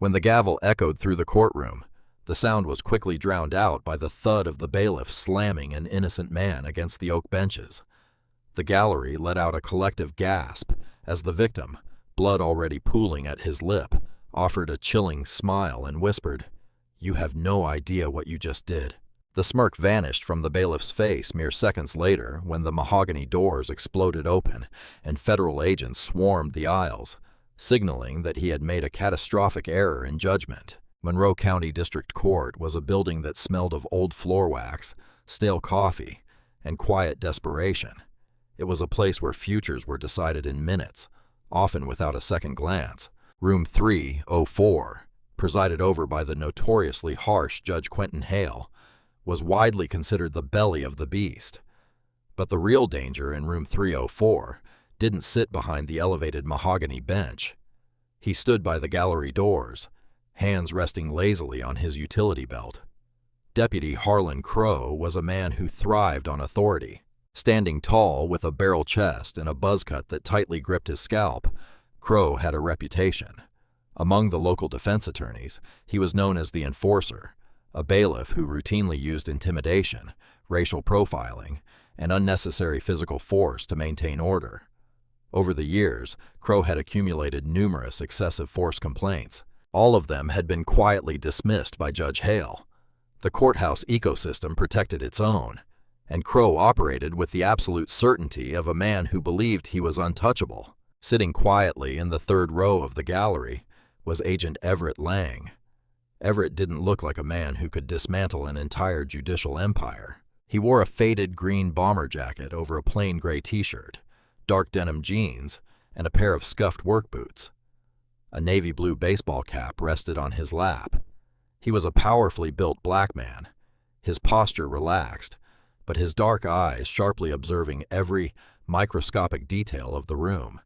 When the gavel echoed through the courtroom, the sound was quickly drowned out by the thud of the bailiff slamming an innocent man against the oak benches. The gallery let out a collective gasp as the victim, blood already pooling at his lip, offered a chilling smile and whispered, "You have no idea what you just did." The smirk vanished from the bailiff's face mere seconds later when the mahogany doors exploded open and federal agents swarmed the aisles, signaling that he had made a catastrophic error in judgment. Monroe County District Court was a building that smelled of old floor wax, stale coffee, and quiet desperation. It was a place where futures were decided in minutes, often without a second glance. Room 304, presided over by the notoriously harsh Judge Quentin Hale, was widely considered the belly of the beast. But the real danger in room 304 didn't sit behind the elevated mahogany bench. He stood by the gallery doors, hands resting lazily on his utility belt. Deputy Harlan Crow was a man who thrived on authority. Standing tall with a barrel chest and a buzz cut that tightly gripped his scalp, Crow had a reputation. Among the local defense attorneys, he was known as the Enforcer, a bailiff who routinely used intimidation, racial profiling, and unnecessary physical force to maintain order. Over the years, Crow had accumulated numerous excessive force complaints. All of them had been quietly dismissed by Judge Hale. The courthouse ecosystem protected its own, and Crow operated with the absolute certainty of a man who believed he was untouchable. Sitting quietly in the third row of the gallery was Agent Everett Lang. Everett didn't look like a man who could dismantle an entire judicial empire. He wore a faded green bomber jacket over a plain gray t-shirt, dark denim jeans, and a pair of scuffed work boots. A navy blue baseball cap rested on his lap. He was a powerfully built black man, his posture relaxed, but his dark eyes sharply observing every microscopic detail of the room.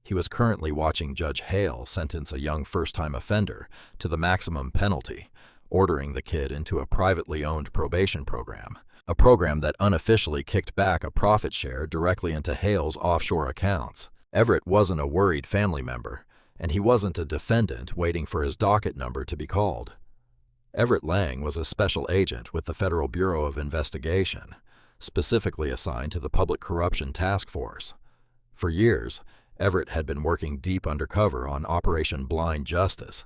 He was currently watching Judge Hale sentence a young first-time offender to the maximum penalty, ordering the kid into a privately owned probation program, a program that unofficially kicked back a profit share directly into Hale's offshore accounts. Everett wasn't a worried family member, and he wasn't a defendant waiting for his docket number to be called. Everett Lang was a special agent with the Federal Bureau of Investigation, specifically assigned to the Public Corruption Task Force. For years, Everett had been working deep undercover on Operation Blind Justice,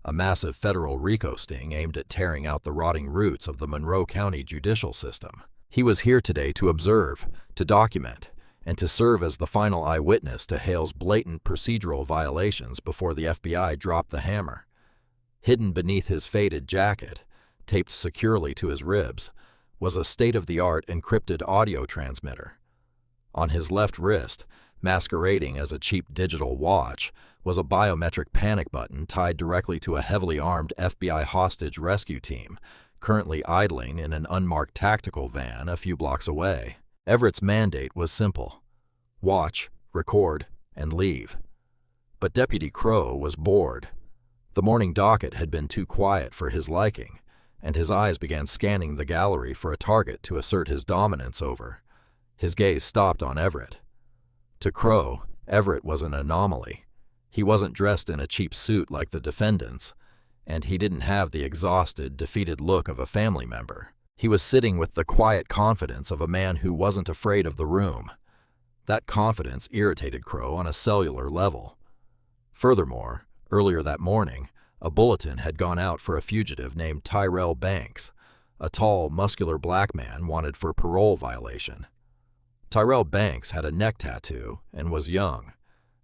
a massive federal RICO sting aimed at tearing out the rotting roots of the Monroe County judicial system. He was here today to observe, to document, and to serve as the final eyewitness to Hale's blatant procedural violations before the FBI dropped the hammer. Hidden beneath his faded jacket, taped securely to his ribs, was a state-of-the-art encrypted audio transmitter. On his left wrist, masquerading as a cheap digital watch, was a biometric panic button tied directly to a heavily armed FBI hostage rescue team, currently idling in an unmarked tactical van a few blocks away. Everett's mandate was simple: watch, record, and leave. But Deputy Crow was bored. The morning docket had been too quiet for his liking, and his eyes began scanning the gallery for a target to assert his dominance over. His gaze stopped on Everett. To Crow, Everett was an anomaly. He wasn't dressed in a cheap suit like the defendants, and he didn't have the exhausted, defeated look of a family member. He was sitting with the quiet confidence of a man who wasn't afraid of the room. That confidence irritated Crow on a cellular level. Furthermore, earlier that morning, a bulletin had gone out for a fugitive named Tyrell Banks, a tall, muscular black man wanted for parole violation. Tyrell Banks had a neck tattoo and was young.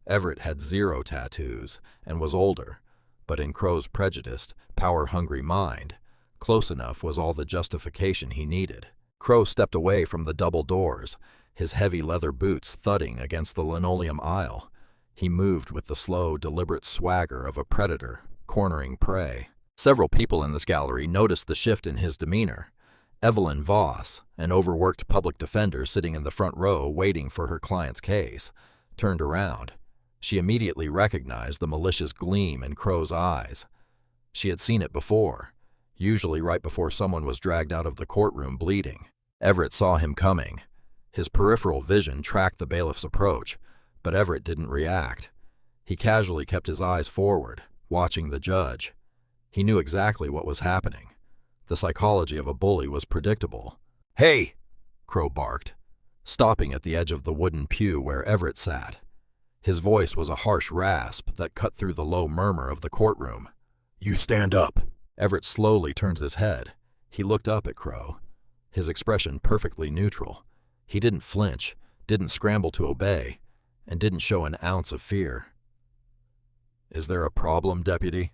Everett had 0 tattoos and was older, but in Crow's prejudiced, power-hungry mind, close enough was all the justification he needed. Crow stepped away from the double doors, his heavy leather boots thudding against the linoleum aisle. He moved with the slow, deliberate swagger of a predator, cornering prey. Several people in this gallery noticed the shift in his demeanor. Evelyn Voss, an overworked public defender sitting in the front row waiting for her client's case, turned around. She immediately recognized the malicious gleam in Crow's eyes. She had seen it before, usually right before someone was dragged out of the courtroom bleeding. Everett saw him coming. His peripheral vision tracked the bailiff's approach, but Everett didn't react. He casually kept his eyes forward, watching the judge. He knew exactly what was happening. The psychology of a bully was predictable. "Hey!" Crow barked, stopping at the edge of the wooden pew where Everett sat. His voice was a harsh rasp that cut through the low murmur of the courtroom. "You stand up." Everett slowly turned his head. He looked up at Crow, his expression perfectly neutral. He didn't flinch, didn't scramble to obey, and didn't show an ounce of fear. "Is there a problem, Deputy?"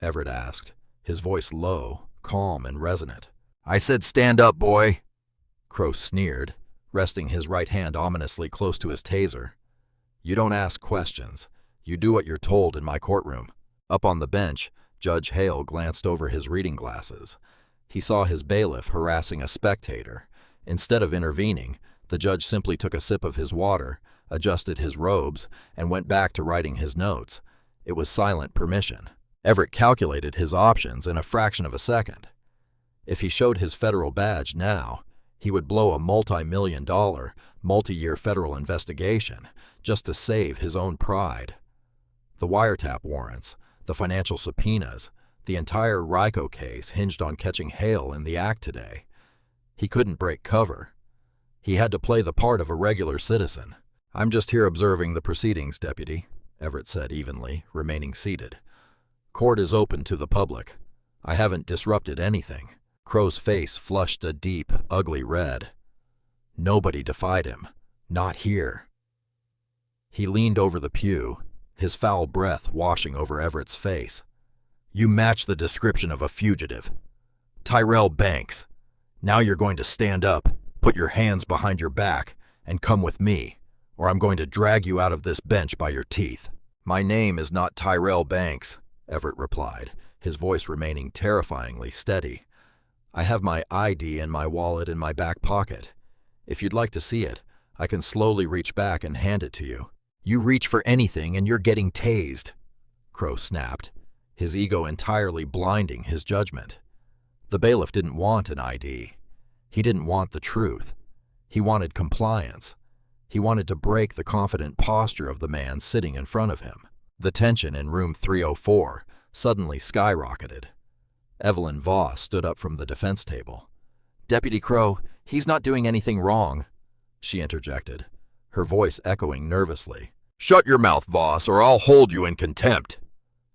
Everett asked, his voice low, calm, and resonant. "I said stand up, boy," Crow sneered, resting his right hand ominously close to his taser. "You don't ask questions. You do what you're told in my courtroom." Up on the bench, Judge Hale glanced over his reading glasses. He saw his bailiff harassing a spectator. Instead of intervening, the judge simply took a sip of his water, adjusted his robes, and went back to writing his notes. It was silent permission. Everett calculated his options in a fraction of a second. If he showed his federal badge now, he would blow a multi-million-dollar, multi-year federal investigation just to save his own pride. The wiretap warrants, the financial subpoenas, the entire RICO case hinged on catching Hale in the act today. He couldn't break cover. He had to play the part of a regular citizen. "I'm just here observing the proceedings, Deputy," Everett said evenly, remaining seated. "Court is open to the public. I haven't disrupted anything." Crow's face flushed a deep, ugly red. Nobody defied him. Not here. He leaned over the pew, his foul breath washing over Everett's face. "You match the description of a fugitive. Tyrell Banks. Now you're going to stand up, put your hands behind your back, and come with me, or I'm going to drag you out of this bench by your teeth." "My name is not Tyrell Banks," Everett replied, his voice remaining terrifyingly steady. "I have my ID and my wallet in my back pocket. If you'd like to see it, I can slowly reach back and hand it to you." "You reach for anything and you're getting tased," Crow snapped, his ego entirely blinding his judgment. The bailiff didn't want an ID. He didn't want the truth. He wanted compliance. He wanted to break the confident posture of the man sitting in front of him. The tension in room 304 suddenly skyrocketed. Evelyn Voss stood up from the defense table. "Deputy Crow, he's not doing anything wrong," she interjected, her voice echoing nervously. "Shut your mouth, Voss, or I'll hold you in contempt,"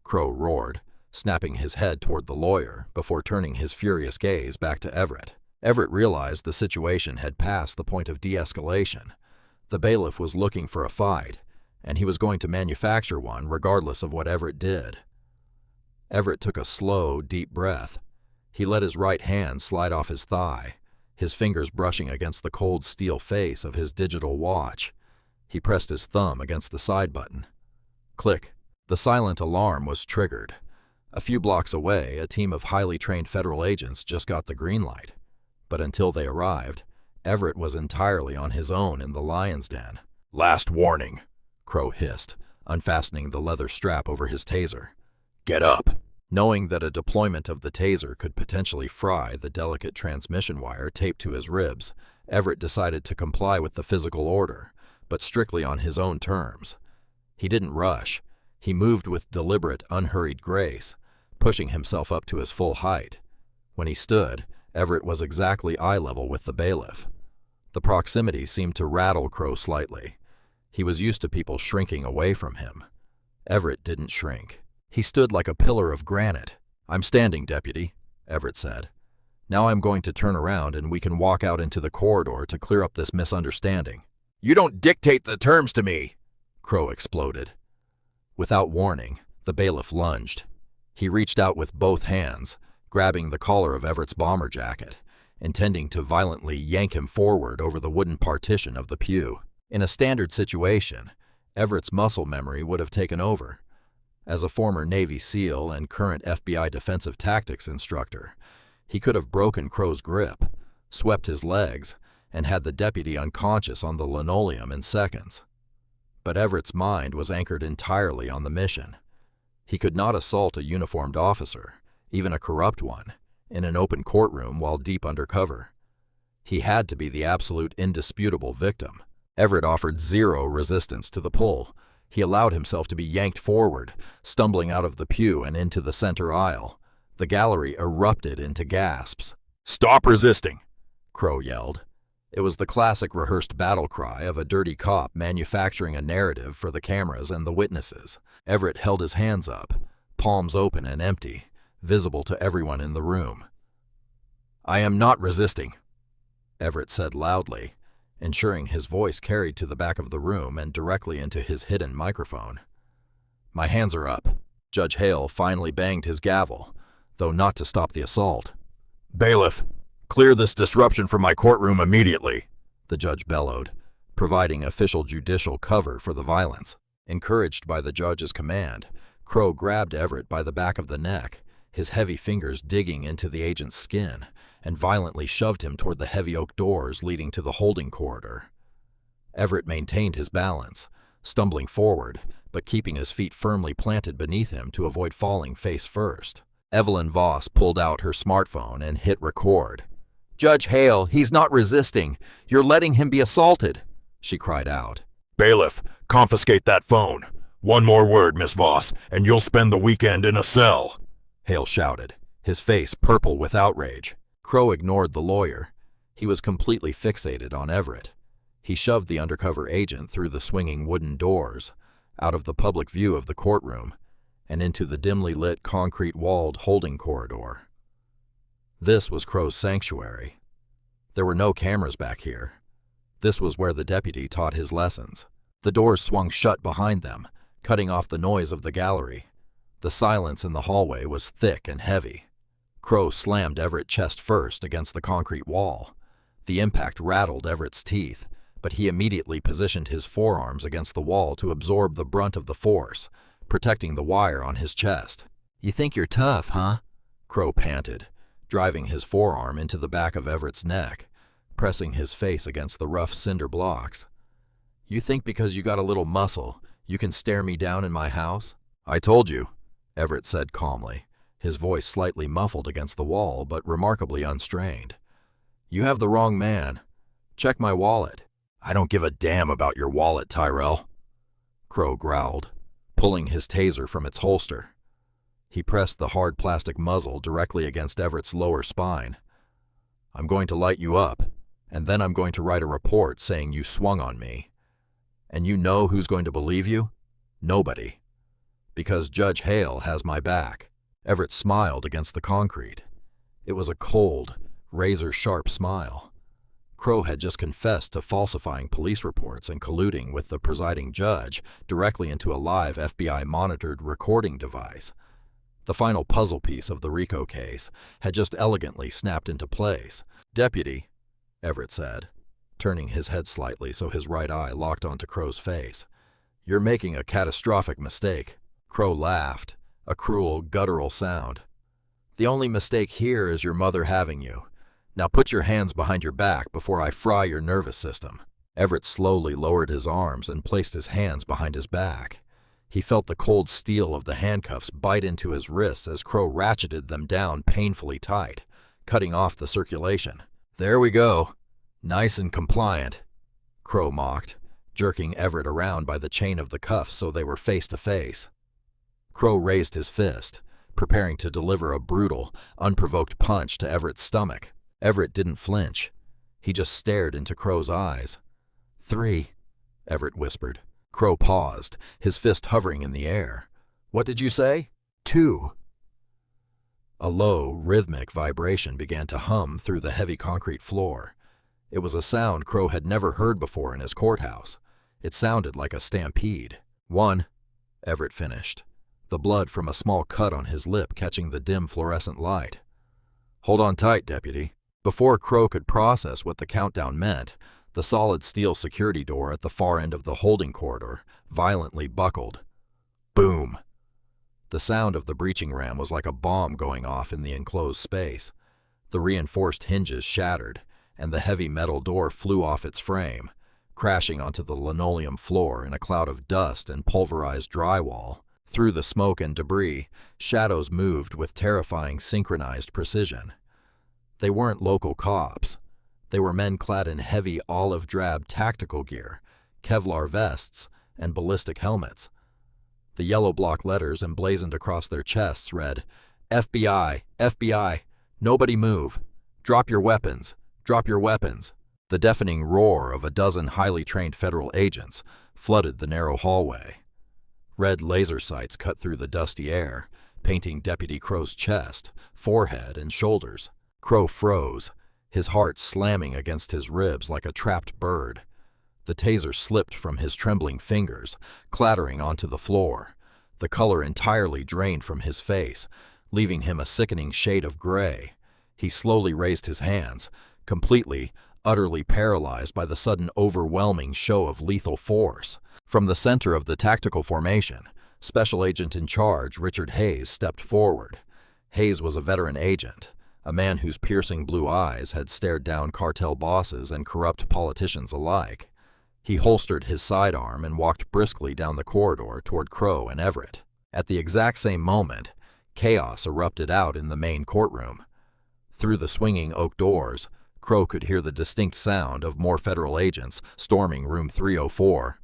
Crow roared, snapping his head toward the lawyer before turning his furious gaze back to Everett. Everett realized the situation had passed the point of de-escalation. The bailiff was looking for a fight, and he was going to manufacture one regardless of what Everett did. Everett took a slow, deep breath. He let his right hand slide off his thigh, his fingers brushing against the cold steel face of his digital watch. He pressed his thumb against the side button. Click. The silent alarm was triggered. A few blocks away, a team of highly trained federal agents just got the green light. But until they arrived, Everett was entirely on his own in the lion's den. "Last warning," Crow hissed, unfastening the leather strap over his taser. "Get up." Knowing that a deployment of the taser could potentially fry the delicate transmission wire taped to his ribs, Everett decided to comply with the physical order, but strictly on his own terms. He didn't rush. He moved with deliberate, unhurried grace, pushing himself up to his full height. When he stood, Everett was exactly eye level with the bailiff. The proximity seemed to rattle Crow slightly. He was used to people shrinking away from him. Everett didn't shrink. He stood like a pillar of granite. "I'm standing, Deputy," Everett said. "Now I'm going to turn around and we can walk out into the corridor to clear up this misunderstanding." "You don't dictate the terms to me," Crow exploded. Without warning, the bailiff lunged. He reached out with both hands, grabbing the collar of Everett's bomber jacket, intending to violently yank him forward over the wooden partition of the pew. In a standard situation, Everett's muscle memory would have taken over. As a former Navy SEAL and current FBI defensive tactics instructor, he could have broken Crow's grip, swept his legs, and had the deputy unconscious on the linoleum in seconds. But Everett's mind was anchored entirely on the mission. He could not assault a uniformed officer, even a corrupt one, in an open courtroom while deep undercover. He had to be the absolute indisputable victim. Everett offered zero resistance to the pull. He allowed himself to be yanked forward, stumbling out of the pew and into the center aisle. The gallery erupted into gasps. "Stop resisting!" Crow yelled. It was the classic rehearsed battle cry of a dirty cop manufacturing a narrative for the cameras and the witnesses. Everett held his hands up, palms open and empty, visible to everyone in the room. "I am not resisting," Everett said loudly, ensuring his voice carried to the back of the room and directly into his hidden microphone. "My hands are up." Judge Hale finally banged his gavel, though not to stop the assault. "Bailiff, clear this disruption from my courtroom immediately," the judge bellowed, providing official judicial cover for the violence. Encouraged by the judge's command, Crow grabbed Everett by the back of the neck, his heavy fingers digging into the agent's skin, and violently shoved him toward the heavy oak doors leading to the holding corridor. Everett maintained his balance, stumbling forward, but keeping his feet firmly planted beneath him to avoid falling face first. Evelyn Voss pulled out her smartphone and hit record. "Judge Hale, he's not resisting. You're letting him be assaulted," she cried out. "Bailiff, confiscate that phone. One more word, Miss Voss, and you'll spend the weekend in a cell," Hale shouted, his face purple with outrage. Crow ignored the lawyer. He was completely fixated on Everett. He shoved the undercover agent through the swinging wooden doors, out of the public view of the courtroom, and into the dimly lit concrete-walled holding corridor. This was Crow's sanctuary. There were no cameras back here. This was where the deputy taught his lessons. The doors swung shut behind them, cutting off the noise of the gallery. The silence in the hallway was thick and heavy. Crow slammed Everett chest first against the concrete wall. The impact rattled Everett's teeth, but he immediately positioned his forearms against the wall to absorb the brunt of the force, protecting the wire on his chest. "You think you're tough, huh?" Crow panted, driving his forearm into the back of Everett's neck, pressing his face against the rough cinder blocks. "You think because you got a little muscle, you can stare me down in my house?" "I told you," Everett said calmly, his voice slightly muffled against the wall but remarkably unstrained. "You have the wrong man. Check my wallet." "I don't give a damn about your wallet, Tyrell," Crow growled, pulling his taser from its holster. He pressed the hard plastic muzzle directly against Everett's lower spine. "I'm going to light you up, and then I'm going to write a report saying you swung on me. And you know who's going to believe you? Nobody. Because Judge Hale has my back." Everett smiled against the concrete. It was a cold, razor-sharp smile. Crow had just confessed to falsifying police reports and colluding with the presiding judge directly into a live FBI-monitored recording device. The final puzzle piece of the RICO case had just elegantly snapped into place. "Deputy," Everett said, turning his head slightly so his right eye locked onto Crow's face, "you're making a catastrophic mistake." Crow laughed, a cruel, guttural sound. "The only mistake here is your mother having you. Now put your hands behind your back before I fry your nervous system." Everett slowly lowered his arms and placed his hands behind his back. He felt the cold steel of the handcuffs bite into his wrists as Crow ratcheted them down painfully tight, cutting off the circulation. "There we go. Nice and compliant," Crow mocked, jerking Everett around by the chain of the cuffs so they were face to face. Crow raised his fist, preparing to deliver a brutal, unprovoked punch to Everett's stomach. Everett didn't flinch. He just stared into Crow's eyes. "3," Everett whispered. Crow paused, his fist hovering in the air. "What did you say?" "2." A low, rhythmic vibration began to hum through the heavy concrete floor. It was a sound Crow had never heard before in his courthouse. It sounded like a stampede. "1," Everett finished, the blood from a small cut on his lip catching the dim fluorescent light. "Hold on tight, deputy." Before Crow could process what the countdown meant, the solid steel security door at the far end of the holding corridor violently buckled. Boom! The sound of the breaching ram was like a bomb going off in the enclosed space. The reinforced hinges shattered, and the heavy metal door flew off its frame, crashing onto the linoleum floor in a cloud of dust and pulverized drywall. Through the smoke and debris, shadows moved with terrifying synchronized precision. They weren't local cops. They were men clad in heavy olive-drab tactical gear, Kevlar vests, and ballistic helmets. The yellow block letters emblazoned across their chests read, FBI, FBI, nobody move. Drop your weapons, drop your weapons. The deafening roar of a dozen highly trained federal agents flooded the narrow hallway. Red laser sights cut through the dusty air, painting Deputy Crow's chest, forehead, and shoulders. Crow froze, his heart slamming against his ribs like a trapped bird. The taser slipped from his trembling fingers, clattering onto the floor. The color entirely drained from his face, leaving him a sickening shade of gray. He slowly raised his hands, completely, utterly paralyzed by the sudden overwhelming show of lethal force. From the center of the tactical formation, Special Agent in Charge Richard Hayes stepped forward. Hayes was a veteran agent, a man whose piercing blue eyes had stared down cartel bosses and corrupt politicians alike. He holstered his sidearm and walked briskly down the corridor toward Crow and Everett. At the exact same moment, chaos erupted out in the main courtroom. Through the swinging oak doors, Crow could hear the distinct sound of more federal agents storming room 304.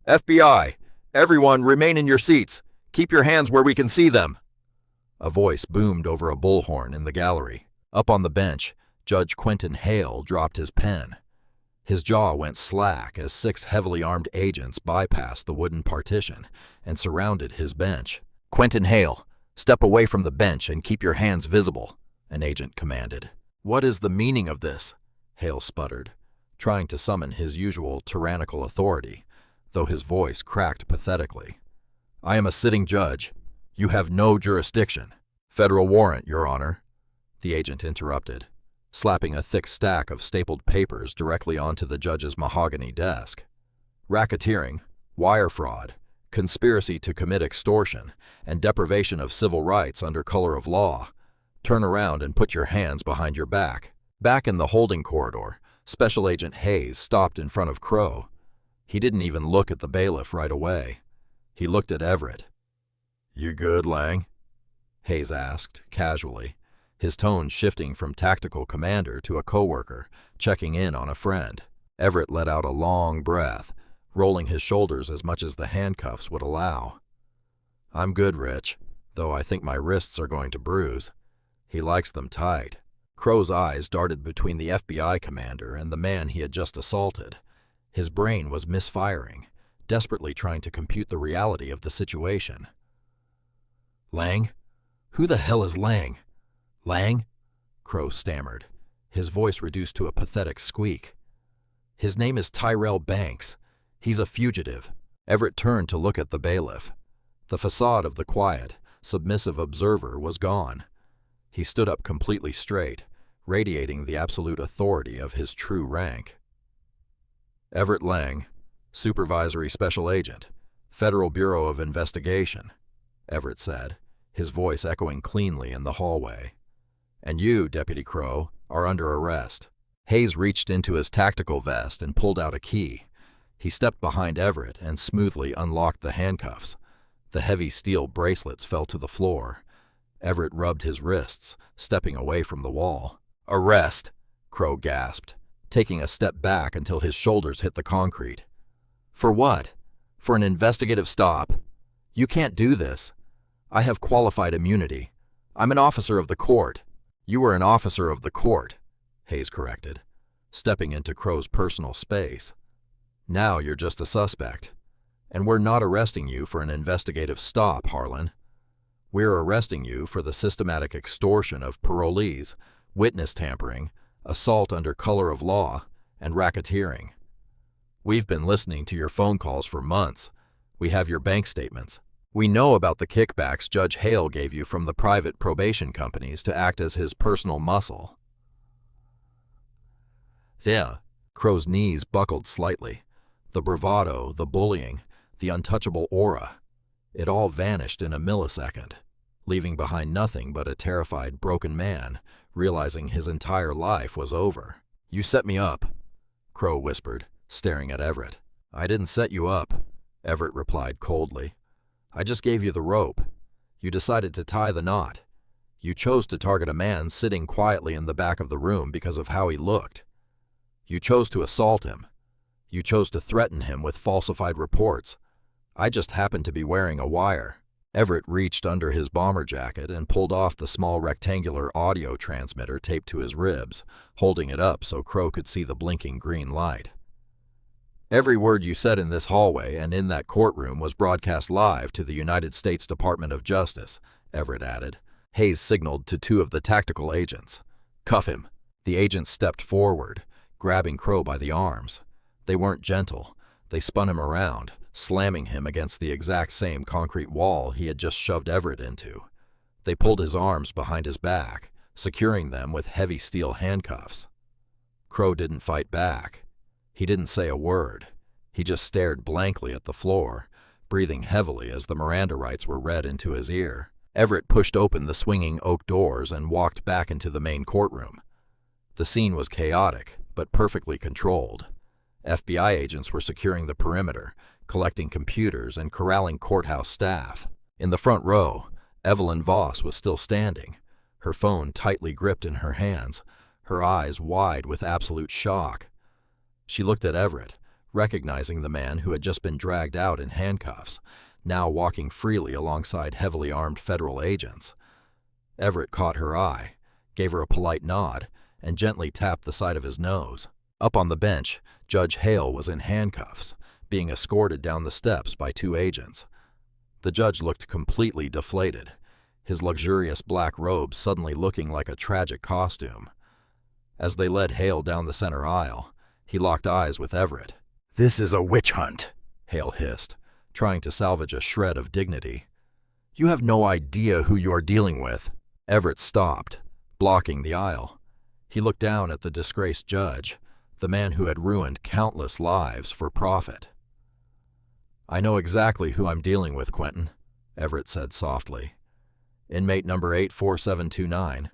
FBI! Everyone remain in your seats! Keep your hands where we can see them! A voice boomed over a bullhorn in the gallery. Up on the bench, Judge Quentin Hale dropped his pen. His jaw went slack as 6 heavily armed agents bypassed the wooden partition and surrounded his bench. Quentin Hale, step away from the bench and keep your hands visible, an agent commanded. What is the meaning of this? Hale sputtered, trying to summon his usual tyrannical authority, though his voice cracked pathetically. I am a sitting judge. You have no jurisdiction. Federal warrant, Your Honor, the agent interrupted, slapping a thick stack of stapled papers directly onto the judge's mahogany desk. Racketeering, wire fraud, conspiracy to commit extortion, and deprivation of civil rights under color of law. Turn around and put your hands behind your back. Back in the holding corridor, Special Agent Hayes stopped in front of Crow. He didn't even look at the bailiff right away. He looked at Everett. You good, Lang? Hayes asked, casually, his tone shifting from tactical commander to a coworker, checking in on a friend. Everett let out a long breath, rolling his shoulders as much as the handcuffs would allow. I'm good, Rich, though I think my wrists are going to bruise. He likes them tight. Crow's eyes darted between the FBI commander and the man he had just assaulted. His brain was misfiring, desperately trying to compute the reality of the situation. Lang? Who the hell is Lang? Lang? Crow stammered, his voice reduced to a pathetic squeak. His name is Tyrell Banks. He's a fugitive. Everett turned to look at the bailiff. The facade of the quiet, submissive observer was gone. He stood up completely straight, radiating the absolute authority of his true rank. Everett Lang, Supervisory Special Agent, Federal Bureau of Investigation, Everett said, his voice echoing cleanly in the hallway. And you, Deputy Crow, are under arrest. Hayes reached into his tactical vest and pulled out a key. He stepped behind Everett and smoothly unlocked the handcuffs. The heavy steel bracelets fell to the floor. Everett rubbed his wrists, stepping away from the wall. Arrest, Crow gasped, taking a step back until his shoulders hit the concrete. For what? For an investigative stop? You can't do this. I have qualified immunity. I'm an officer of the court. You are an officer of the court, Hayes corrected, stepping into Crow's personal space. Now you're just a suspect. And we're not arresting you for an investigative stop, Harlan. We're arresting you for the systematic extortion of parolees, witness tampering, assault under color of law, and racketeering. We've been listening to your phone calls for months. We have your bank statements. We know about the kickbacks Judge Hale gave you from the private probation companies to act as his personal muscle. Yeah. Crow's knees buckled slightly. The bravado, the bullying, the untouchable aura. It all vanished in a millisecond, leaving behind nothing but a terrified, broken man, realizing his entire life was over. You set me up, Crow whispered, staring at Everett. I didn't set you up, Everett replied coldly. I just gave you the rope. You decided to tie the knot. You chose to target a man sitting quietly in the back of the room because of how he looked. You chose to assault him. You chose to threaten him with falsified reports. I just happened to be wearing a wire. Everett reached under his bomber jacket and pulled off the small rectangular audio transmitter taped to his ribs, holding it up so Crow could see the blinking green light. Every word you said in this hallway and in that courtroom was broadcast live to the United States Department of Justice, Everett added. Hayes signaled to two of the tactical agents. Cuff him. The agents stepped forward, grabbing Crow by the arms. They weren't gentle. They spun him around, slamming him against the exact same concrete wall he had just shoved Everett into. They pulled his arms behind his back, securing them with heavy steel handcuffs. Crow didn't fight back. He didn't say a word. He just stared blankly at the floor, breathing heavily as the Miranda rights were read into his ear. Everett pushed open the swinging oak doors and walked back into the main courtroom. The scene was chaotic, but perfectly controlled. FBI agents were securing the perimeter, collecting computers and corralling courthouse staff. In the front row, Evelyn Voss was still standing, her phone tightly gripped in her hands, her eyes wide with absolute shock. She looked at Everett, recognizing the man who had just been dragged out in handcuffs, now walking freely alongside heavily armed federal agents. Everett caught her eye, gave her a polite nod, and gently tapped the side of his nose. Up on the bench, Judge Hale was in handcuffs, being escorted down the steps by two agents. The judge looked completely deflated, his luxurious black robe suddenly looking like a tragic costume. As they led Hale down the center aisle, he locked eyes with Everett. This is a witch hunt, Hale hissed, trying to salvage a shred of dignity. You have no idea who you are dealing with. Everett stopped, blocking the aisle. He looked down at the disgraced judge, the man who had ruined countless lives for profit. I know exactly who I'm dealing with, Quentin, Everett said softly. Inmate number 84729.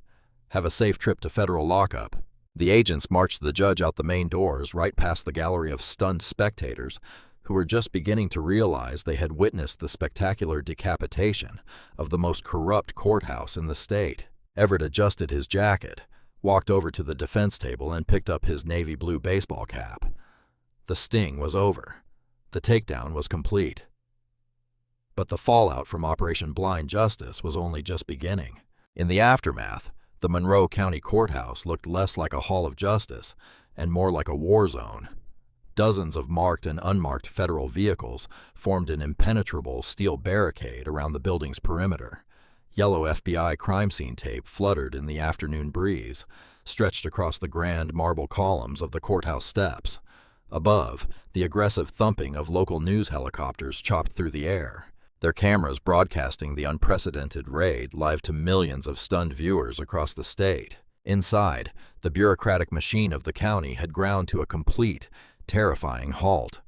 Have a safe trip to federal lockup. The agents marched the judge out the main doors right past the gallery of stunned spectators who were just beginning to realize they had witnessed the spectacular decapitation of the most corrupt courthouse in the state. Everett adjusted his jacket, walked over to the defense table and picked up his navy blue baseball cap. The sting was over. The takedown was complete. But the fallout from Operation Blind Justice was only just beginning. In the aftermath, the Monroe County Courthouse looked less like a hall of justice and more like a war zone. Dozens of marked and unmarked federal vehicles formed an impenetrable steel barricade around the building's perimeter. Yellow FBI crime scene tape fluttered in the afternoon breeze, stretched across the grand marble columns of the courthouse steps. Above, the aggressive thumping of local news helicopters chopped through the air, their cameras broadcasting the unprecedented raid live to millions of stunned viewers across the state. Inside, the bureaucratic machine of the county had ground to a complete, terrifying halt.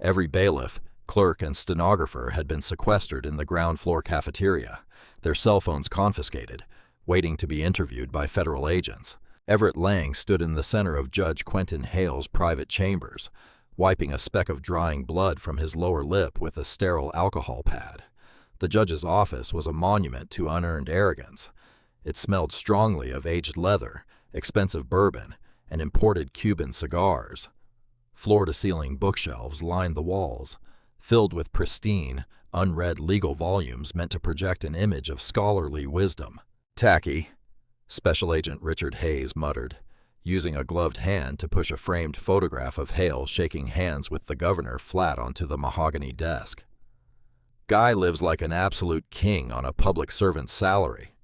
Every bailiff, clerk, and stenographer had been sequestered in the ground floor cafeteria, their cell phones confiscated, waiting to be interviewed by federal agents. Everett Lang stood in the center of Judge Quentin Hale's private chambers, wiping a speck of drying blood from his lower lip with a sterile alcohol pad. The judge's office was a monument to unearned arrogance. It smelled strongly of aged leather, expensive bourbon, and imported Cuban cigars. Floor-to-ceiling bookshelves lined the walls, filled with pristine, unread legal volumes meant to project an image of scholarly wisdom. Tacky, Special Agent Richard Hayes muttered, using a gloved hand to push a framed photograph of Hale shaking hands with the governor flat onto the mahogany desk. Guy lives like an absolute king on a public servant's salary.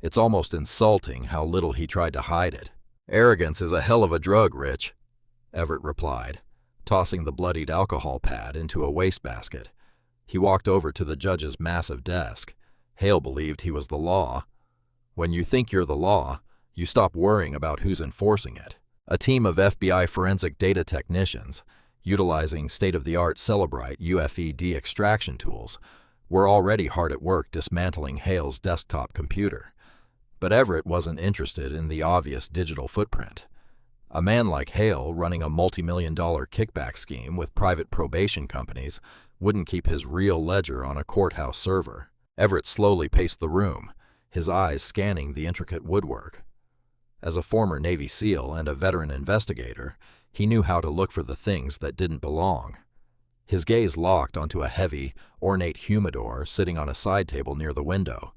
It's almost insulting how little he tried to hide it. Arrogance is a hell of a drug, Rich, Everett replied, tossing the bloodied alcohol pad into a wastebasket. He walked over to the judge's massive desk. Hale believed he was the law. When you think you're the law, you stop worrying about who's enforcing it. A team of FBI forensic data technicians, utilizing state-of-the-art Celebrite UFED extraction tools, were already hard at work dismantling Hale's desktop computer. But Everett wasn't interested in the obvious digital footprint. A man like Hale running a multi-million-dollar kickback scheme with private probation companies wouldn't keep his real ledger on a courthouse server. Everett slowly paced the room, his eyes scanning the intricate woodwork. As a former Navy SEAL and a veteran investigator, he knew how to look for the things that didn't belong. His gaze locked onto a heavy, ornate humidor sitting on a side table near the window.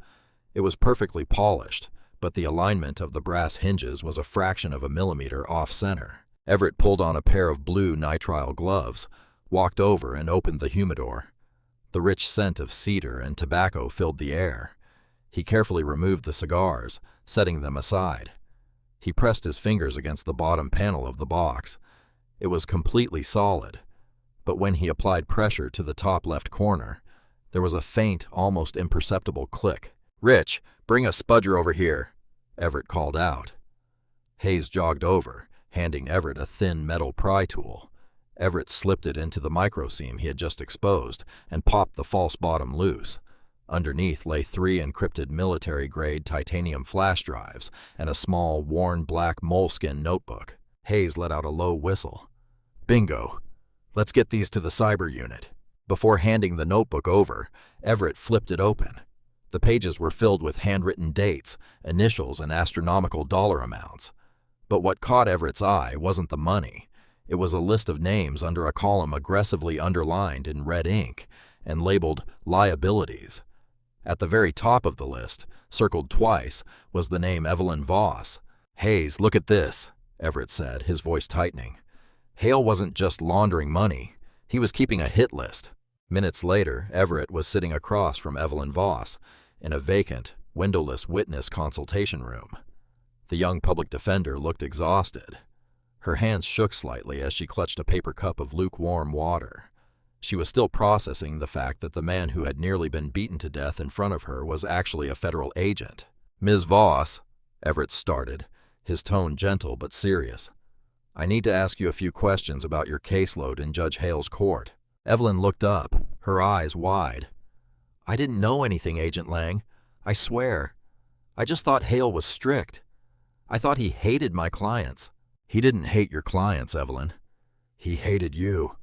It was perfectly polished, but the alignment of the brass hinges was a fraction of a millimeter off-center. Everett pulled on a pair of blue nitrile gloves, walked over and opened the humidor. The rich scent of cedar and tobacco filled the air. He carefully removed the cigars, setting them aside. He pressed his fingers against the bottom panel of the box. It was completely solid, but when he applied pressure to the top left corner, there was a faint, almost imperceptible click. "Rich, bring a spudger over here," Everett called out. Hayes jogged over, handing Everett a thin metal pry tool. Everett slipped it into the microseam he had just exposed and popped the false bottom loose. Underneath lay 3 encrypted military-grade titanium flash drives and a small, worn black moleskin notebook. Hayes let out a low whistle. "Bingo! Let's get these to the cyber unit." Before handing the notebook over, Everett flipped it open. The pages were filled with handwritten dates, initials, and astronomical dollar amounts. But what caught Everett's eye wasn't the money. It was a list of names under a column aggressively underlined in red ink and labeled liabilities. At the very top of the list, circled twice, was the name Evelyn Voss. "Hayes, look at this," Everett said, his voice tightening. Hale wasn't just laundering money. He was keeping a hit list. Minutes later, Everett was sitting across from Evelyn Voss in a vacant, windowless witness consultation room. The young public defender looked exhausted. Her hands shook slightly as she clutched a paper cup of lukewarm water. She was still processing the fact that the man who had nearly been beaten to death in front of her was actually a federal agent. "Ms. Voss," Everett started, his tone gentle but serious. "I need to ask you a few questions about your caseload in Judge Hale's court." Evelyn looked up, her eyes wide. "I didn't know anything, Agent Lang. I swear. I just thought Hale was strict. I thought he hated my clients." "He didn't hate your clients, Evelyn. He hated you,"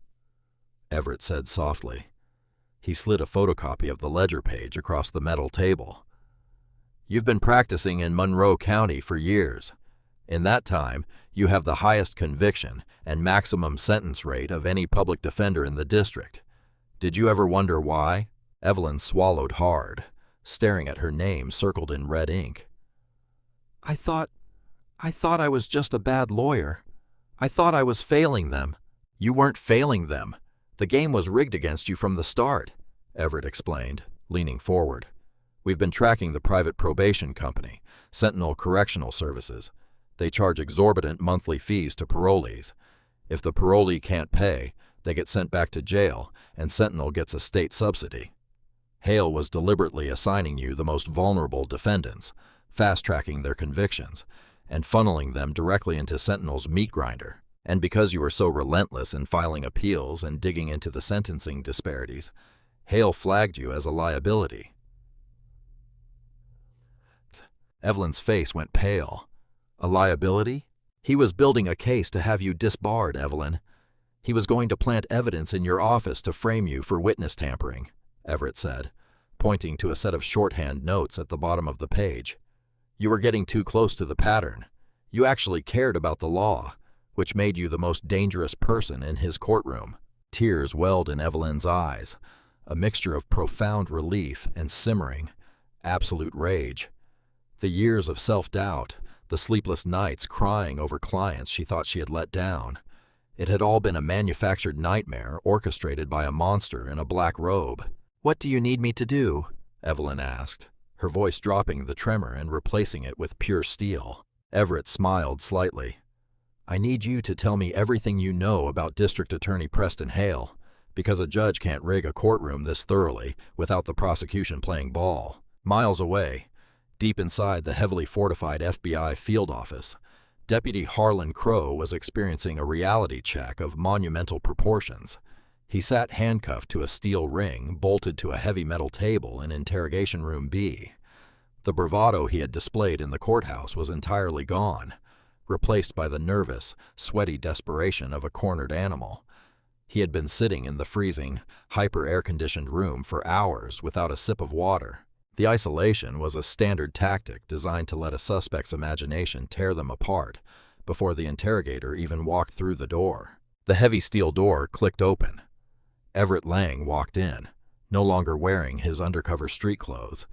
Everett said softly. He slid a photocopy of the ledger page across the metal table. "You've been practicing in Monroe County for years. In that time, you have the highest conviction and maximum sentence rate of any public defender in the district. Did you ever wonder why?" Evelyn swallowed hard, staring at her name circled in red ink. I thought I was just a bad lawyer. I thought I was failing them." "You weren't failing them. The game was rigged against you from the start," Everett explained, leaning forward. "We've been tracking the private probation company, Sentinel Correctional Services. They charge exorbitant monthly fees to parolees. If the parolee can't pay, they get sent back to jail, and Sentinel gets a state subsidy. Hale was deliberately assigning you the most vulnerable defendants, fast-tracking their convictions, and funneling them directly into Sentinel's meat grinder. And because you were so relentless in filing appeals and digging into the sentencing disparities, Hale flagged you as a liability." Evelyn's face went pale. "A liability? He was building a case to have you disbarred, Evelyn. He was going to plant evidence in your office to frame you for witness tampering," Everett said, pointing to a set of shorthand notes at the bottom of the page. "You were getting too close to the pattern. You actually cared about the law, which made you the most dangerous person in his courtroom." Tears welled in Evelyn's eyes, a mixture of profound relief and simmering, absolute rage. The years of self-doubt, the sleepless nights crying over clients she thought she had let down. It had all been a manufactured nightmare orchestrated by a monster in a black robe. "What do you need me to do?" Evelyn asked, her voice dropping the tremor and replacing it with pure steel. Everett smiled slightly. "I need you to tell me everything you know about District Attorney Preston Hale, because a judge can't rig a courtroom this thoroughly without the prosecution playing ball." Miles away, deep inside the heavily fortified FBI field office, Deputy Harlan Crow was experiencing a reality check of monumental proportions. He sat handcuffed to a steel ring bolted to a heavy metal table in Interrogation Room B. The bravado he had displayed in the courthouse was entirely gone, replaced by the nervous, sweaty desperation of a cornered animal. He had been sitting in the freezing, hyper-air-conditioned room for hours without a sip of water. The isolation was a standard tactic designed to let a suspect's imagination tear them apart before the interrogator even walked through the door. The heavy steel door clicked open. Everett Lang walked in, no longer wearing his undercover street clothes.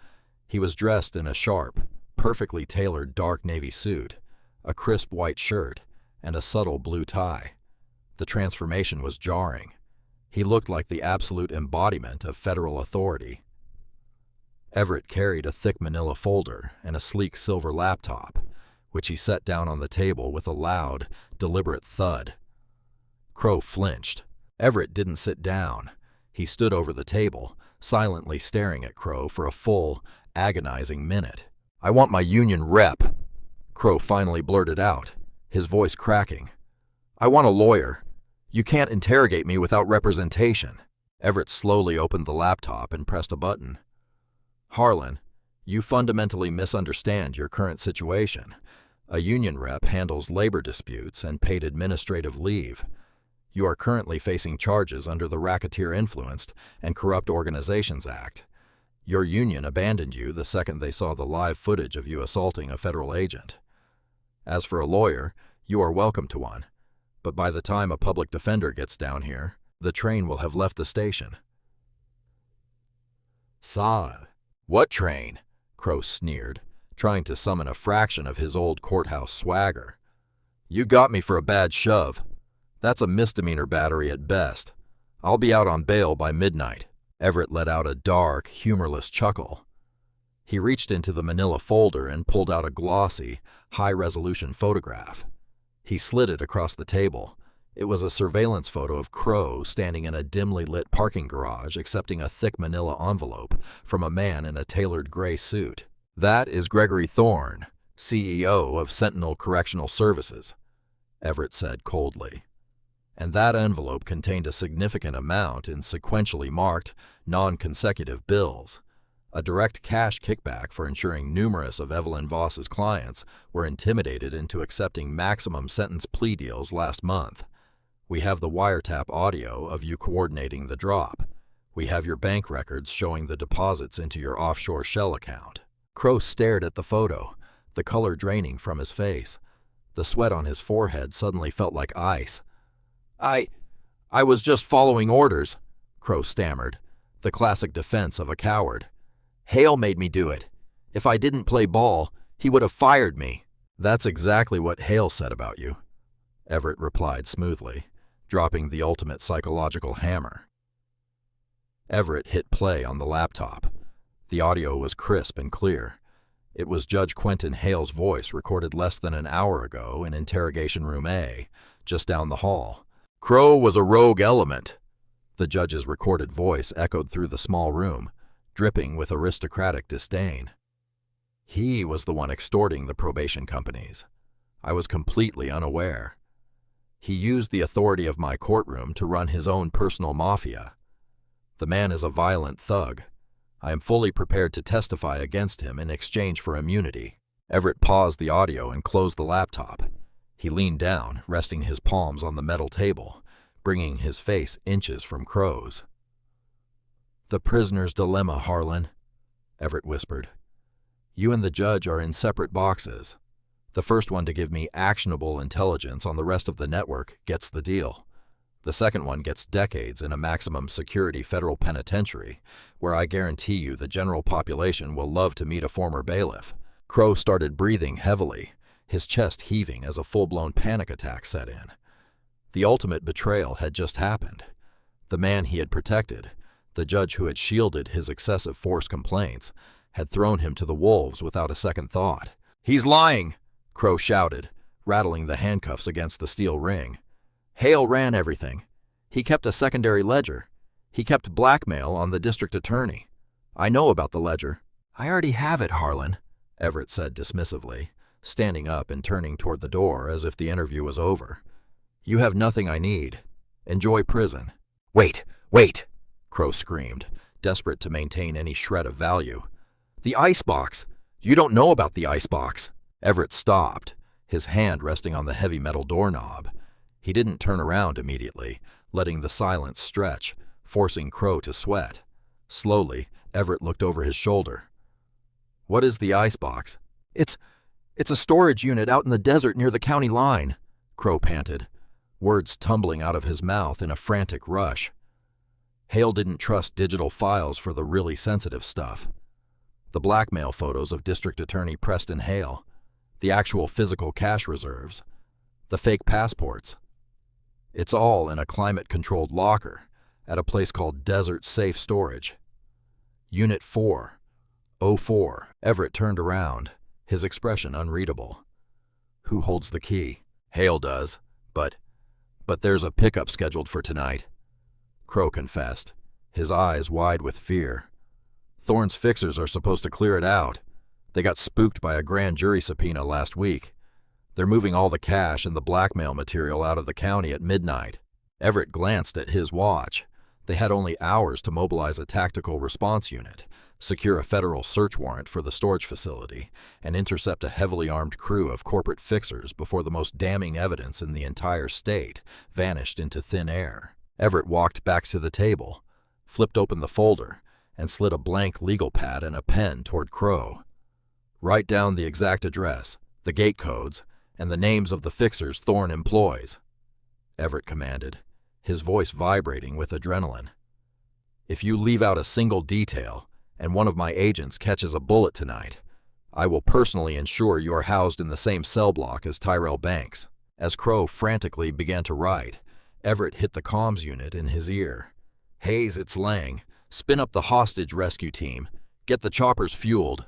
He was dressed in a sharp, perfectly tailored dark navy suit, a crisp white shirt, and a subtle blue tie. The transformation was jarring. He looked like the absolute embodiment of federal authority. Everett carried a thick manila folder and a sleek silver laptop, which he set down on the table with a loud, deliberate thud. Crow flinched. Everett didn't sit down. He stood over the table, silently staring at Crow for a full, agonizing minute. "I want my union rep," Crow finally blurted out, his voice cracking. "I want a lawyer. You can't interrogate me without representation." Everett slowly opened the laptop and pressed a button. "Harlan, you fundamentally misunderstand your current situation. A union rep handles labor disputes and paid administrative leave. You are currently facing charges under the Racketeer-Influenced and Corrupt Organizations Act. Your union abandoned you the second they saw the live footage of you assaulting a federal agent. As for a lawyer, you are welcome to one, but by the time a public defender gets down here, the train will have left the station." "Saw. What train?" Crow sneered, trying to summon a fraction of his old courthouse swagger. "You got me for a bad shove. That's a misdemeanor battery at best. I'll be out on bail by midnight." Everett let out a dark, humorless chuckle. He reached into the manila folder and pulled out a glossy, high-resolution photograph. He slid it across the table. It was a surveillance photo of Crow standing in a dimly lit parking garage accepting a thick manila envelope from a man in a tailored gray suit. "That is Gregory Thorne, CEO of Sentinel Correctional Services," Everett said coldly. And that envelope contained a significant amount in sequentially marked, non-consecutive bills, a direct cash kickback for ensuring numerous of Evelyn Voss's clients were intimidated into accepting maximum sentence plea deals last month. "We have the wiretap audio of you coordinating the drop. We have your bank records showing the deposits into your offshore shell account." Crow stared at the photo, the color draining from his face. The sweat on his forehead suddenly felt like ice. I was just following orders," Crow stammered, the classic defense of a coward. "Hale made me do it. If I didn't play ball, he would have fired me." "That's exactly what Hale said about you," Everett replied smoothly, dropping the ultimate psychological hammer. Everett hit play on the laptop. The audio was crisp and clear. It was Judge Quentin Hale's voice recorded less than an hour ago in Interrogation Room A, just down the hall. "Crow was a rogue element," the judge's recorded voice echoed through the small room, dripping with aristocratic disdain. "He was the one extorting the probation companies. I was completely unaware. He used the authority of my courtroom to run his own personal mafia. The man is a violent thug. I am fully prepared to testify against him in exchange for immunity." Everett paused the audio and closed the laptop. He leaned down, resting his palms on the metal table, bringing his face inches from Crow's. "The prisoner's dilemma, Harlan," Everett whispered. "You and the judge are in separate boxes. The first one to give me actionable intelligence on the rest of the network gets the deal. The second one gets decades in a maximum security federal penitentiary, where I guarantee you the general population will love to meet a former bailiff." Crow started breathing heavily, his chest heaving as a full-blown panic attack set in. The ultimate betrayal had just happened. The man he had protected, the judge who had shielded his excessive force complaints, had thrown him to the wolves without a second thought. "He's lying!" Crow shouted, rattling the handcuffs against the steel ring. "Hale ran everything. He kept a secondary ledger. He kept blackmail on the district attorney. I know about the ledger." "I already have it, Harlan," Everett said dismissively, standing up and turning toward the door as if the interview was over. "You have nothing I need. Enjoy prison." Wait, Crow screamed, desperate to maintain any shred of value. "The icebox! You don't know about the icebox!" Everett stopped, his hand resting on the heavy metal doorknob. He didn't turn around immediately, letting the silence stretch, forcing Crow to sweat. Slowly, Everett looked over his shoulder. "What is the icebox?" It's a storage unit out in the desert near the county line," Crow panted, words tumbling out of his mouth in a frantic rush. Hale didn't trust digital files for the really sensitive stuff. The blackmail photos of District Attorney Preston Hale, the actual physical cash reserves, the fake passports. It's all in a climate-controlled locker at a place called Desert Safe Storage. Unit 404. Everett turned around, his expression unreadable. Who holds the key? Hale does, but there's a pickup scheduled for tonight, Crow confessed, his eyes wide with fear. Thorne's fixers are supposed to clear it out. They got spooked by a grand jury subpoena last week. They're moving all the cash and the blackmail material out of the county at midnight. Everett glanced at his watch. They had only hours to mobilize a tactical response unit, secure a federal search warrant for the storage facility, and intercept a heavily armed crew of corporate fixers before the most damning evidence in the entire state vanished into thin air. Everett walked back to the table, flipped open the folder, and slid a blank legal pad and a pen toward Crow. Write down the exact address, the gate codes, and the names of the fixers Thorne employs, Everett commanded, his voice vibrating with adrenaline. If you leave out a single detail, and one of my agents catches a bullet tonight, I will personally ensure you are housed in the same cell block as Tyrell Banks. As Crow frantically began to write, Everett hit the comms unit in his ear. Hayes, it's Lang. Spin up the hostage rescue team. Get the choppers fueled.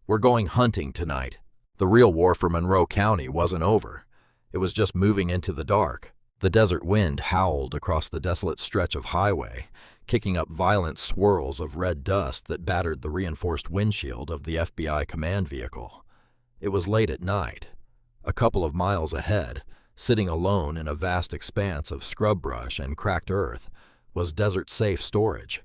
We're going hunting tonight. The real war for Monroe County wasn't over. It was just moving into the dark. The desert wind howled across the desolate stretch of highway, kicking up violent swirls of red dust that battered the reinforced windshield of the FBI command vehicle. It was late at night. A couple of miles ahead, sitting alone in a vast expanse of scrub brush and cracked earth, was Desert Safe Storage.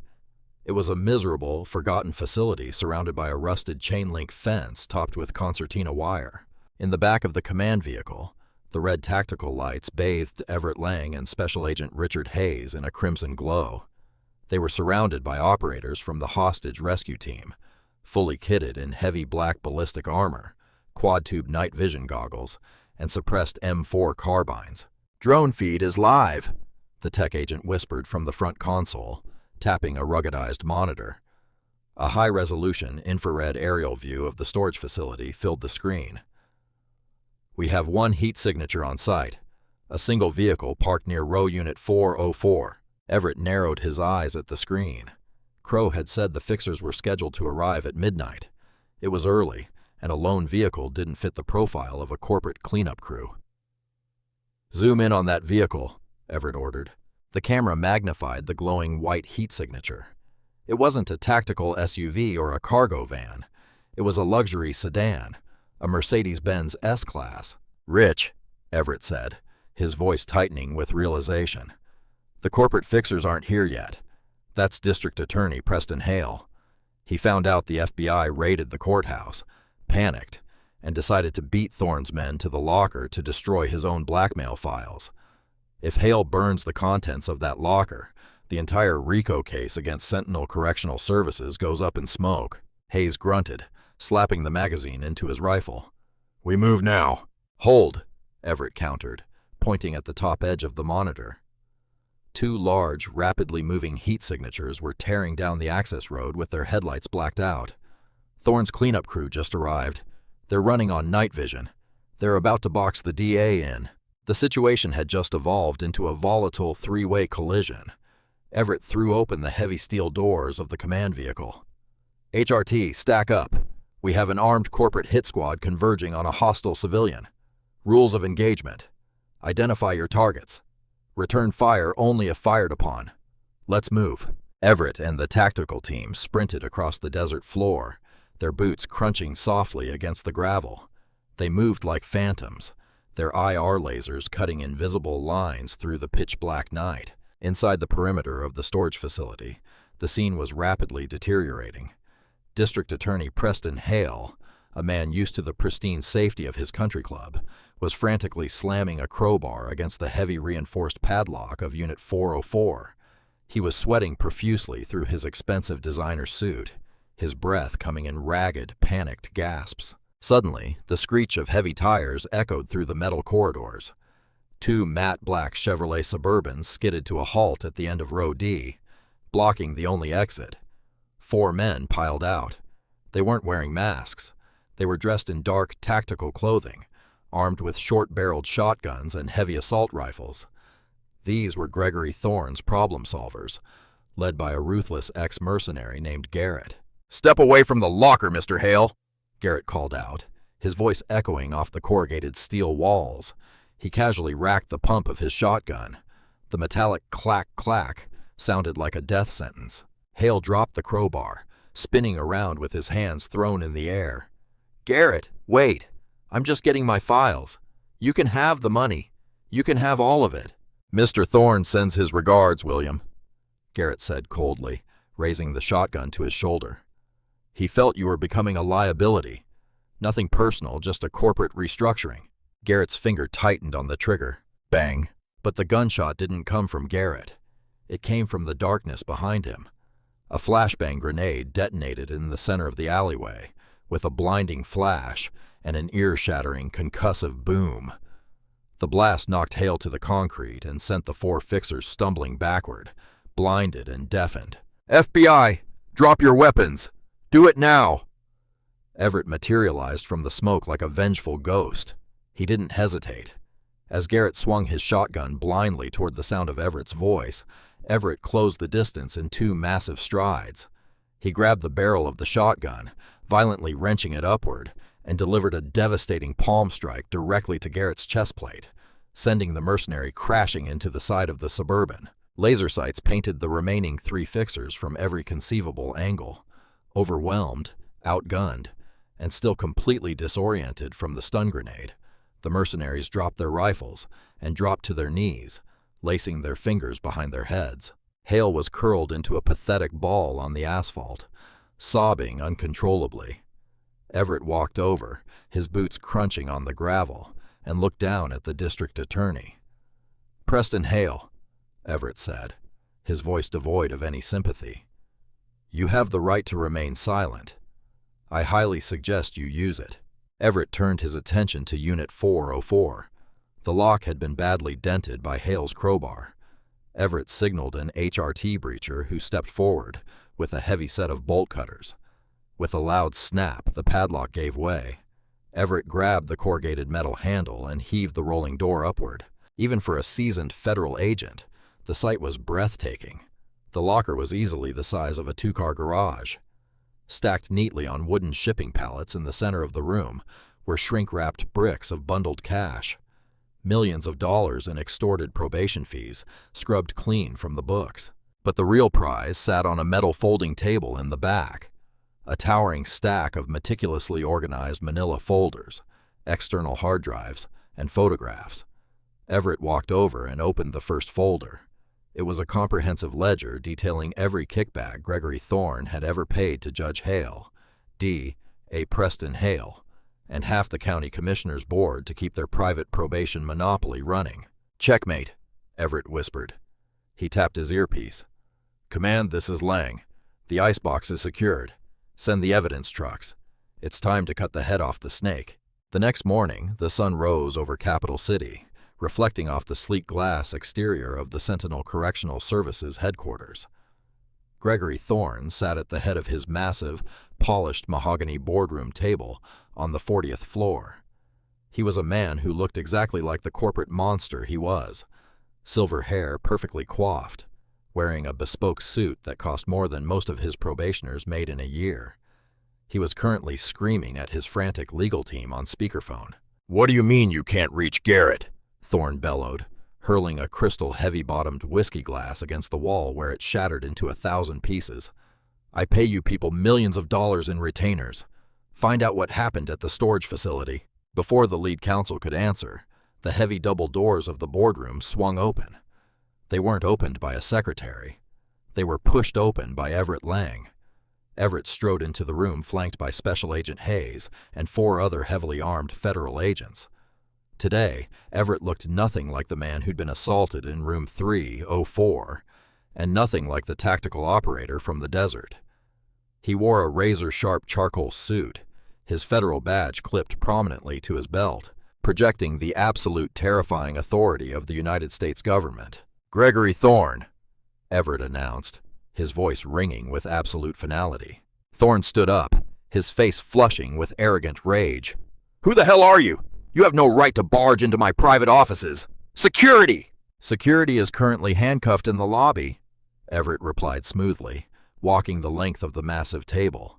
It was a miserable, forgotten facility surrounded by a rusted chain-link fence topped with concertina wire. In the back of the command vehicle, the red tactical lights bathed Everett Lang and Special Agent Richard Hayes in a crimson glow. They were surrounded by operators from the hostage rescue team, fully kitted in heavy black ballistic armor, quad-tube night vision goggles, and suppressed M4 carbines. "Drone feed is live," the tech agent whispered from the front console, tapping a ruggedized monitor. A high-resolution infrared aerial view of the storage facility filled the screen. "We have one heat signature on site, a single vehicle parked near row unit 404. Everett narrowed his eyes at the screen. Crow had said the fixers were scheduled to arrive at midnight. It was early, and a lone vehicle didn't fit the profile of a corporate cleanup crew. "Zoom in on that vehicle," Everett ordered. The camera magnified the glowing white heat signature. It wasn't a tactical SUV or a cargo van. It was a luxury sedan, a Mercedes-Benz S-Class. "Rich," Everett said, his voice tightening with realization. "The corporate fixers aren't here yet. That's District Attorney Preston Hale. He found out the FBI raided the courthouse, panicked, and decided to beat Thorne's men to the locker to destroy his own blackmail files. If Hale burns the contents of that locker, the entire RICO case against Sentinel Correctional Services goes up in smoke." Hayes grunted, slapping the magazine into his rifle. "We move now." "Hold," Everett countered, pointing at the top edge of the monitor. Two large, rapidly moving heat signatures were tearing down the access road with their headlights blacked out. Thorne's cleanup crew just arrived. They're running on night vision. They're about to box the DA in. The situation had just evolved into a volatile three-way collision. Everett threw open the heavy steel doors of the command vehicle. "HRT, stack up. We have an armed corporate hit squad converging on a hostile civilian. Rules of engagement. Identify your targets. Return fire only if fired upon. Let's move." Everett and the tactical team sprinted across the desert floor, their boots crunching softly against the gravel. They moved like phantoms, their IR lasers cutting invisible lines through the pitch-black night. Inside the perimeter of the storage facility, the scene was rapidly deteriorating. District Attorney Preston Hale, a man used to the pristine safety of his country club, was frantically slamming a crowbar against the heavy reinforced padlock of Unit 404. He was sweating profusely through his expensive designer suit, his breath coming in ragged, panicked gasps. Suddenly, the screech of heavy tires echoed through the metal corridors. Two matte black Chevrolet Suburbans skidded to a halt at the end of row D. blocking the only exit. 4 men piled out. They weren't wearing masks. They were dressed in dark, tactical clothing, armed with short-barreled shotguns and heavy assault rifles. These were Gregory Thorne's problem solvers, led by a ruthless ex-mercenary named Garrett. "Step away from the locker, Mr. Hale," Garrett called out, his voice echoing off the corrugated steel walls. He casually racked the pump of his shotgun. The metallic clack-clack sounded like a death sentence. Hale dropped the crowbar, spinning around with his hands thrown in the air. "Garrett, wait. I'm just getting my files. You can have the money. You can have all of it." "Mr. Thorne sends his regards, William," Garrett said coldly, raising the shotgun to his shoulder. "He felt you were becoming a liability. Nothing personal, just a corporate restructuring." Garrett's finger tightened on the trigger. Bang! But the gunshot didn't come from Garrett. It came from the darkness behind him. A flashbang grenade detonated in the center of the alleyway, with a blinding flash and an ear-shattering concussive boom. The blast knocked Hale to the concrete and sent the 4 fixers stumbling backward, blinded and deafened. "FBI, drop your weapons! Do it now!" Everett materialized from the smoke like a vengeful ghost. He didn't hesitate. As Garrett swung his shotgun blindly toward the sound of Everett's voice, Everett closed the distance in 2 massive strides. He grabbed the barrel of the shotgun, violently wrenching it upward, and delivered a devastating palm strike directly to Garrett's chest plate, sending the mercenary crashing into the side of the Suburban. Laser sights painted the remaining 3 fixers from every conceivable angle. Overwhelmed, outgunned, and still completely disoriented from the stun grenade, the mercenaries dropped their rifles and dropped to their knees, lacing their fingers behind their heads. Hale was curled into a pathetic ball on the asphalt, sobbing uncontrollably. Everett walked over, his boots crunching on the gravel, and looked down at the district attorney. "Preston Hale," Everett said, his voice devoid of any sympathy. "You have the right to remain silent. I highly suggest you use it." Everett turned his attention to Unit 404. The lock had been badly dented by Hale's crowbar. Everett signaled an HRT breacher who stepped forward with a heavy set of bolt cutters. With a loud snap, the padlock gave way. Everett grabbed the corrugated metal handle and heaved the rolling door upward. Even for a seasoned federal agent, the sight was breathtaking. The locker was easily the size of a 2-car garage. Stacked neatly on wooden shipping pallets in the center of the room were shrink-wrapped bricks of bundled cash. Millions of dollars in extorted probation fees scrubbed clean from the books. But the real prize sat on a metal folding table in the back. A towering stack of meticulously organized manila folders, external hard drives, and photographs. Everett walked over and opened the first folder. It was a comprehensive ledger detailing every kickback Gregory Thorne had ever paid to Judge Hale, D.A. Preston Hale, and half the county commissioner's board to keep their private probation monopoly running. "Checkmate," Everett whispered. He tapped his earpiece. "Command, this is Lang. The icebox is secured. Send the evidence trucks. It's time to cut the head off the snake." The next morning, the sun rose over Capital City, reflecting off the sleek glass exterior of the Sentinel Correctional Services headquarters. Gregory Thorne sat at the head of his massive, polished mahogany boardroom table on the 40th floor. He was a man who looked exactly like the corporate monster he was, silver hair perfectly coiffed, wearing a bespoke suit that cost more than most of his probationers made in a year. He was currently screaming at his frantic legal team on speakerphone. "What do you mean you can't reach Garrett?" Thorne bellowed, hurling a crystal heavy-bottomed whiskey glass against the wall where it shattered into 1,000 pieces. "I pay you people millions of dollars in retainers. Find out what happened at the storage facility." Before the lead counsel could answer, the heavy double doors of the boardroom swung open. They weren't opened by a secretary. They were pushed open by Everett Lang. Everett strode into the room flanked by Special Agent Hayes and 4 other heavily armed federal agents. Today, Everett looked nothing like the man who'd been assaulted in room 304, and nothing like the tactical operator from the desert. He wore a razor-sharp charcoal suit, his federal badge clipped prominently to his belt, projecting the absolute terrifying authority of the United States government. "Gregory Thorne," Everett announced, his voice ringing with absolute finality. Thorne stood up, his face flushing with arrogant rage. "Who the hell are you? You have no right to barge into my private offices. Security!" "Security is currently handcuffed in the lobby," Everett replied smoothly, walking the length of the massive table.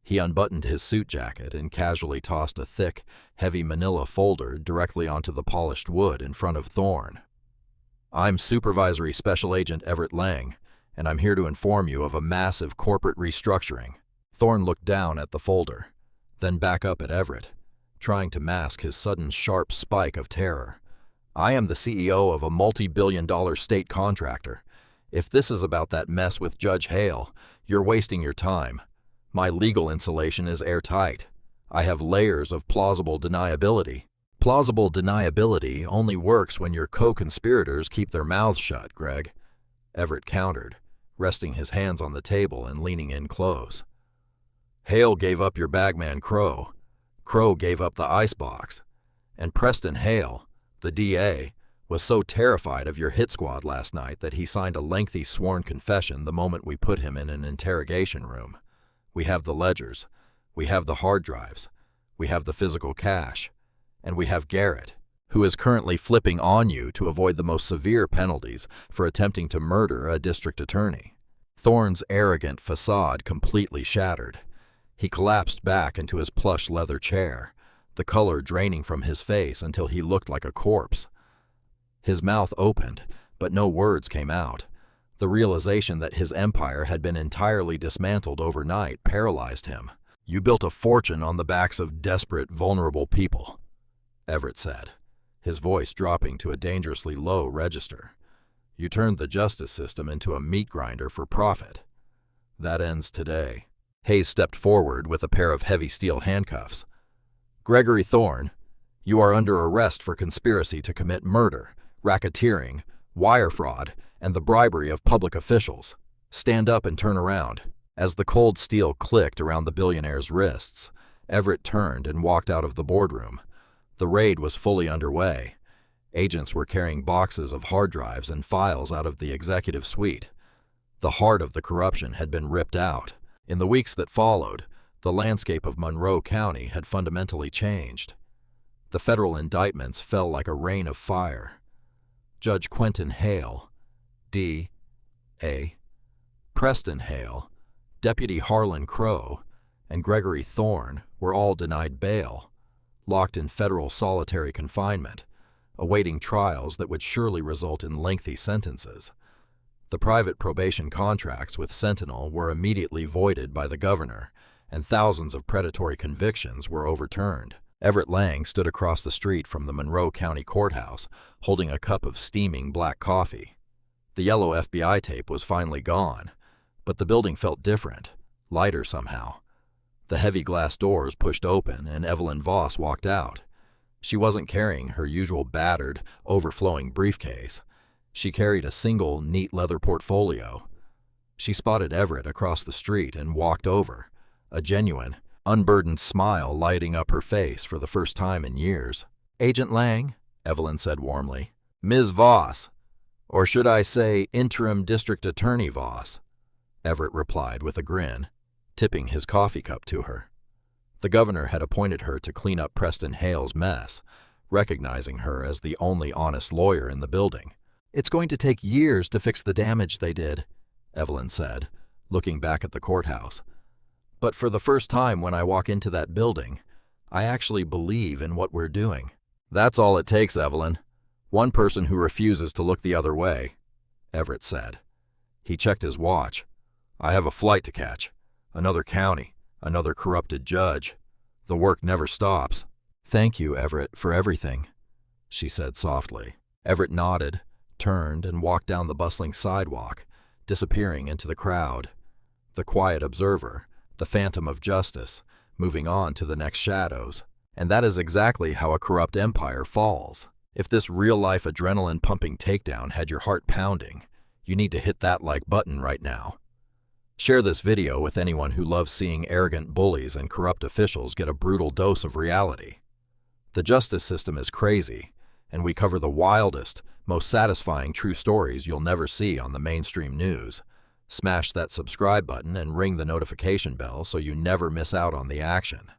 He unbuttoned his suit jacket and casually tossed a thick, heavy manila folder directly onto the polished wood in front of Thorne. "I'm Supervisory Special Agent Everett Lang, and I'm here to inform you of a massive corporate restructuring." Thorne looked down at the folder, then back up at Everett, trying to mask his sudden sharp spike of terror. "I am the CEO of a multi-billion-dollar state contractor. If this is about that mess with Judge Hale, you're wasting your time. My legal insulation is airtight. I have layers of plausible deniability." "Plausible deniability only works when your co-conspirators keep their mouths shut, Greg," Everett countered, resting his hands on the table and leaning in close. "Hale gave up your bagman Crow. Crow gave up the icebox. And Preston Hale, the DA, was so terrified of your hit squad last night that he signed a lengthy sworn confession the moment we put him in an interrogation room. We have the ledgers, we have the hard drives, we have the physical cash, and we have Garrett, who is currently flipping on you to avoid the most severe penalties for attempting to murder a district attorney." Thorne's arrogant facade completely shattered. He collapsed back into his plush leather chair, the color draining from his face until he looked like a corpse. His mouth opened, but no words came out. The realization that his empire had been entirely dismantled overnight paralyzed him. "You built a fortune on the backs of desperate, vulnerable people," Everett said, his voice dropping to a dangerously low register. "You turned the justice system into a meat grinder for profit. That ends today." Hayes stepped forward with a pair of heavy steel handcuffs. "Gregory Thorne, you are under arrest for conspiracy to commit murder, racketeering, wire fraud, and the bribery of public officials. Stand up and turn around." As the cold steel clicked around the billionaire's wrists, Everett turned and walked out of the boardroom. The raid was fully underway. Agents were carrying boxes of hard drives and files out of the executive suite. The heart of the corruption had been ripped out. In the weeks that followed, the landscape of Monroe County had fundamentally changed. The federal indictments fell like a rain of fire. Judge Quentin Hale, D.A., Preston Hale, Deputy Harlan Crow, and Gregory Thorne were all denied bail, locked in federal solitary confinement, awaiting trials that would surely result in lengthy sentences. The private probation contracts with Sentinel were immediately voided by the governor, and thousands of predatory convictions were overturned. Everett Lang stood across the street from the Monroe County Courthouse, holding a cup of steaming black coffee. The yellow FBI tape was finally gone, but the building felt different, lighter somehow. The heavy glass doors pushed open, and Evelyn Voss walked out. She wasn't carrying her usual battered, overflowing briefcase. She carried a single, neat leather portfolio. She spotted Everett across the street and walked over, a genuine, unburdened smile lighting up her face for the first time in years. "Agent Lang," Evelyn said warmly. "Ms. Voss, or should I say Interim District Attorney Voss," Everett replied with a grin, tipping his coffee cup to her. The governor had appointed her to clean up Preston Hale's mess, recognizing her as the only honest lawyer in the building. "It's going to take years to fix the damage they did," Evelyn said, looking back at the courthouse. "But for the first time when I walk into that building, I actually believe in what we're doing." "That's all it takes, Evelyn. One person who refuses to look the other way," Everett said. He checked his watch. "I have a flight to catch. Another county, another corrupted judge. The work never stops." "Thank you, Everett, for everything," she said softly. Everett nodded, turned, and walked down the bustling sidewalk, disappearing into the crowd. The quiet observer, the phantom of justice, moving on to the next shadows. And that is exactly how a corrupt empire falls. If this real-life adrenaline-pumping takedown had your heart pounding, you need to hit that like button right now. Share this video with anyone who loves seeing arrogant bullies and corrupt officials get a brutal dose of reality. The justice system is crazy, and we cover the wildest, most satisfying true stories you'll never see on the mainstream news. Smash that subscribe button and ring the notification bell so you never miss out on the action.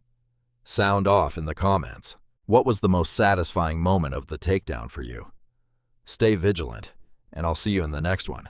Sound off in the comments. What was the most satisfying moment of the takedown for you? Stay vigilant, and I'll see you in the next one.